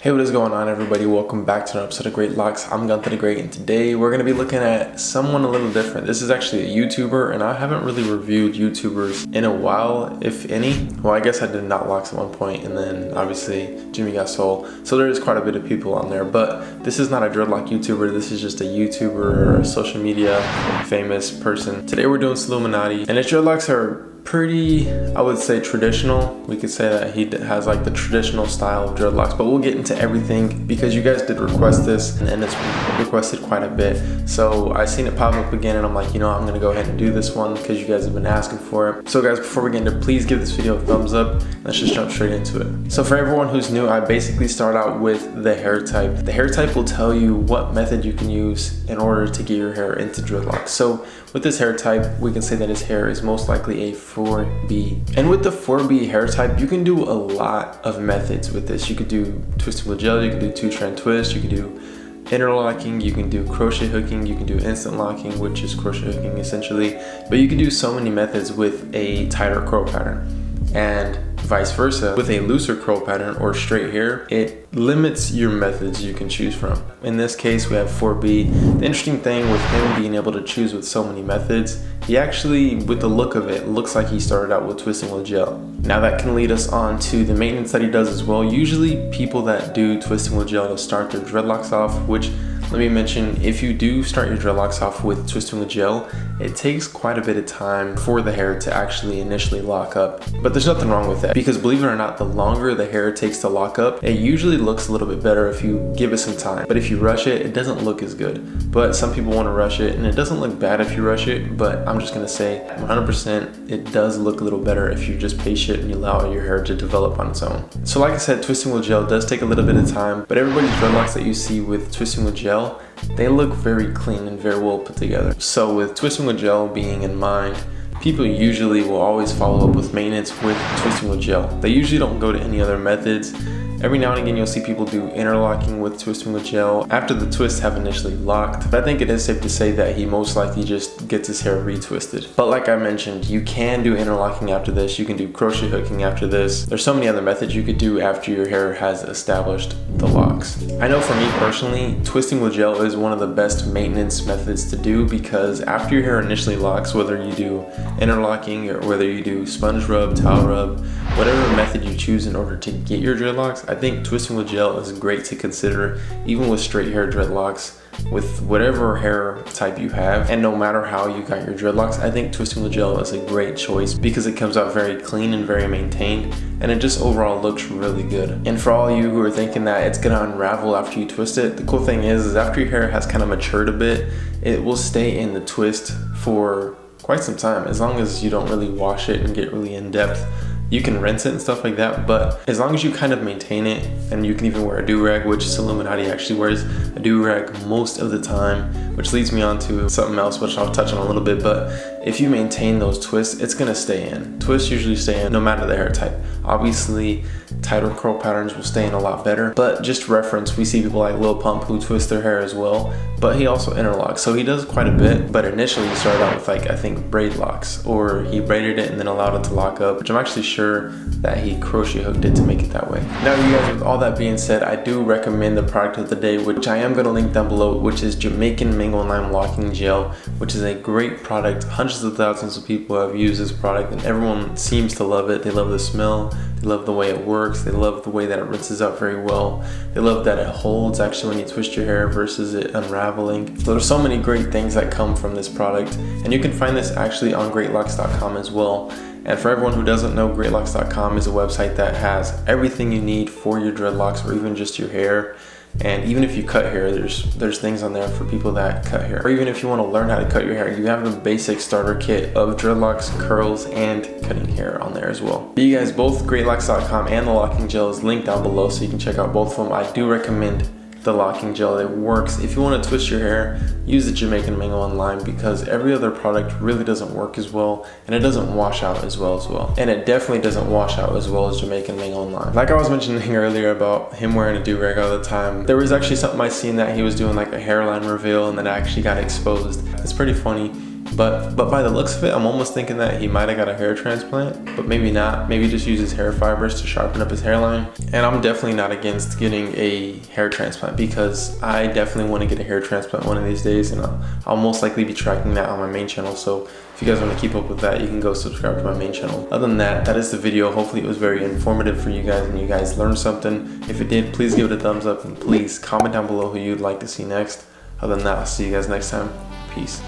Hey, what is going on, everybody? Welcome back to another episode of Dreadlocks. I'm Gunther the Great, and today we're going to be looking at someone a little different. This is actually a YouTuber, and I haven't really reviewed YouTubers in a while, if any. Well, I guess I did not locks at one point, and then obviously Jimmy got sold. So there is quite a bit of people on there, but this is not a Dreadlock YouTuber. This is just a YouTuber or a social media famous person. Today we're doing Solluminati, and his dreadlocks are pretty, I would say, traditional. We could say that he has like the traditional style of dreadlocks, but we'll get into everything because you guys did request this and it's requested quite a bit. So I seen it pop up again and I'm like, you know, I'm gonna go ahead and do this one because you guys have been asking for it. So guys, before we get into, please give this video a thumbs up. Let's just jump straight into it. So for everyone who's new, I basically start out with the hair type. The hair type will tell you what method you can use in order to get your hair into dreadlocks. So with this hair type, we can say that his hair is most likely a 4B. And with the 4B hair type, you can do a lot of methods with this. You could do twisting with gel, you can do two-strand twist, you can do interlocking, you can do crochet hooking, you can do instant locking, which is crochet hooking essentially. But you can do so many methods with a tighter curl pattern. And vice versa, with a looser curl pattern or straight hair, it limits your methods you can choose from. In this case, we have 4B. The interesting thing with him being able to choose with so many methods, he actually, with the look of it, looks like he started out with twisting with gel. Now that can lead us on to the maintenance that he does as well. Usually people that do twisting with gel to start their dreadlocks off, which, let me mention, if you do start your dreadlocks off with twisting with gel, it takes quite a bit of time for the hair to actually initially lock up. But there's nothing wrong with that, because believe it or not, the longer the hair takes to lock up, it usually looks a little bit better if you give it some time. But if you rush it, it doesn't look as good. But some people want to rush it, and it doesn't look bad if you rush it, but I'm just gonna say 100% it does look a little better if you're just patient and you allow your hair to develop on its own. So like I said, twisting with gel does take a little bit of time, but everybody's dreadlocks that you see with twisting with gel, they look very clean and very well put together. So with twisting with gel being in mind, people usually will always follow up with maintenance with twisting with gel. They usually don't go to any other methods. Every now and again, you'll see people do interlocking with twisting with gel after the twists have initially locked. But I think it is safe to say that he most likely just gets his hair retwisted. But like I mentioned, you can do interlocking after this. You can do crochet hooking after this. There's so many other methods you could do after your hair has established the locks. I know for me personally, twisting with gel is one of the best maintenance methods to do, because after your hair initially locks, whether you do interlocking or whether you do sponge rub, towel rub, whatever method you choose in order to get your dreadlocks, I think twisting with gel is great to consider, even with straight hair dreadlocks, with whatever hair type you have. And no matter how you got your dreadlocks, I think twisting with gel is a great choice because it comes out very clean and very maintained, and it just overall looks really good. And for all you who are thinking that it's gonna unravel after you twist it, the cool thing is after your hair has kind of matured a bit, it will stay in the twist for quite some time, as long as you don't really wash it and get really in depth. You can rinse it and stuff like that, but as long as you kind of maintain it, and you can even wear a do-rag, which Solluminati actually wears a do-rag most of the time, which leads me on to something else, which I'll touch on a little bit. But if you maintain those twists, it's gonna stay in. Twists usually stay in no matter the hair type. Obviously, tighter curl patterns will stay in a lot better, but just reference, we see people like Lil Pump who twist their hair as well, but he also interlocks, so he does quite a bit. But initially he started out with, like, I think braid locks, or he braided it and then allowed it to lock up, which I'm actually sure that he crochet hooked it to make it that way. Now you guys, with all that being said, I do recommend the product of the day, which I am going to link down below, which is Jamaican Mango Lime Locking Gel, which is a great product. Hundreds of thousands of people have used this product and everyone seems to love it. They love the smell, they love the way it works, they love the way that it rinses out very well, they love that it holds actually when you twist your hair versus it unraveling. So there's so many great things that come from this product, and you can find this actually on Dreadlocks.com as well. And for everyone who doesn't know, Dreadlocks.com is a website that has everything you need for your dreadlocks, or even just your hair. And even if you cut hair, there's things on there for people that cut hair. Or even if you want to learn how to cut your hair, you have the basic starter kit of dreadlocks, curls, and cutting hair on there as well. You guys, both Dreadlocks.com and the locking gel is linked down below, so you can check out both of them. I do recommend the locking gel. It works. If you want to twist your hair, use the Jamaican Mango and Lime, because every other product really doesn't work as well, and it doesn't wash out as well. And it definitely doesn't wash out as well as Jamaican Mango and Lime. Like I was mentioning earlier about him wearing a do-rag all the time, there was actually something I seen that he was doing like a hairline reveal and then it actually got exposed. It's pretty funny. But by the looks of it, I'm almost thinking that he might have got a hair transplant, but maybe not. Maybe just uses hair fibers to sharpen up his hairline. And I'm definitely not against getting a hair transplant, because I definitely want to get a hair transplant one of these days, and I'll most likely be tracking that on my main channel. So if you guys want to keep up with that, you can go subscribe to my main channel. Other than that, that is the video. Hopefully it was very informative for you guys and you guys learned something. If it did, please give it a thumbs up, and please comment down below who you'd like to see next. Other than that, I'll see you guys next time. Peace.